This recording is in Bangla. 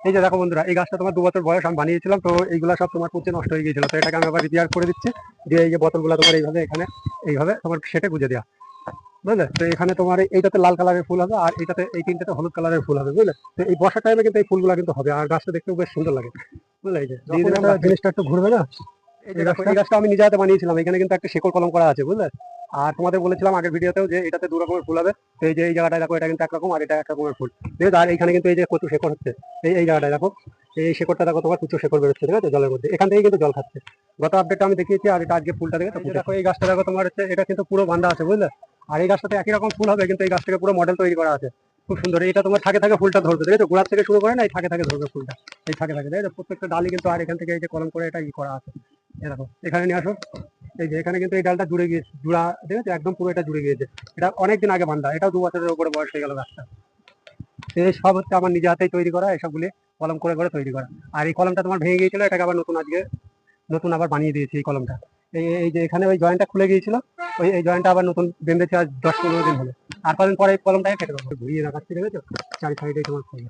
এই যে দেখো বন্ধুরা, এই গাছটা তোমার 2 বছর বয়স, আমি বানিয়েছিলাম, তো এইগুলা সব তোমার পচে নষ্ট হয়ে গিয়েছিল, তো এটাকে আমি আবার রিপেয়ার করে দিচ্ছি। দিয়ে এই যে বোতলগুলো তোমার এইভাবে এখানে এইভাবে তোমার সেটে গুঁজে দেওয়া, বুঝলে? তো এখানে তোমার এইটাতে লাল কালারের ফুল হবে, আর এইটাতে এই তিনটাতে হলুদ কালারের ফুল হবে, বুঝলে? তো এই বর্ষার টাইমে কিন্তু এই ফুলগুলো কিন্তু হবে, আর গাছটা দেখতেও বেশ সুন্দর লাগে, বুঝলে? এই যে যখন এটা জিনিসটা একটু ঘুরবে না, এই যে দেখো, এই গাছটা আমি নিজে হাতে বানিয়েছিলাম, এখানে কিন্তু একটা শেকড় কলম করা আছে, বুঝলে? আর তোমাদের বলেছিলাম আগের ভিডিওতেও যে এটাতে 2 রকমের ফুল হবে। তো এই যে এই জায়গাটায় দেখো, এটা কিন্তু একরকম, আর এটা একরকমের ফুল, ঠিক আছে? আর এইখানে কিন্তু এই যে কচু শেকড় হচ্ছে, এই জায়গাটায় দেখো, এই শেকড়টা দেখো, তোমার কুচো শেকড় বেরোচ্ছে, ঠিক আছে, জলের মধ্যে, এখান থেকে কিন্তু জল খাচ্ছে। গত আপডেটটা আমি দেখিয়েছি, আর এটা আজকে ফুলটা দেখে, তো দেখো এই গাছটা দেখো তোমার হচ্ছে, এটা কিন্তু পুরো বান্ধা আছে, বুঝলে? আর এই গাছটাতে একই রকম ফুল হবে, কিন্তু এই গাছ থেকে পুরো মডেল তৈরি করা আছে, খুব সুন্দর। এটা তোমার থাকে থাকে ফুলটা ধরবে, ঠিক আছে? গোড়ার থেকে শুরু করে না, এই থাকে থাকে ধরবে ফুলটা, এই থাকে থাকে, তাই তো প্রত্যেকটা ডালি কিন্তু, আর এখান থেকে এই যে কলম করে এটা করা আছে। দেখো এখানে নিয়ে আসো, এই যে এখানে কিন্তু এই ডালটা জুড়ে গিয়েছে, জুড়া, ঠিক আছে, একদম পুরো এটা জুড়ে গিয়েছে। এটা অনেকদিন আগে বান্ধা, এটাও 2 বছরের উপরে বয়স হয়ে গেল গাছটা। এই সব হচ্ছে আমার নিজে হাতেই তৈরি করা, এসবগুলি কলম করে করে তৈরি করা। আর এই কলমটা তোমার ভেঙে গিয়েছিল, এটাকে আবার নতুন আজকে নতুন আবার বানিয়ে দিয়েছি এই কলমটা। এই যে এখানে ওই জয়েন্টটা খুলে গিয়েছিল, ওই এই জয়েন্টটা আবার নতুন বেঁধেছে, আজ 10-15 দিন হলো। আর কদিন পরে এই কলমটাকে কেটে দেবো, ঘুরিয়ে রাখাচ্ছি, দেখেছো? চারি সাইডে তোমার ফুল।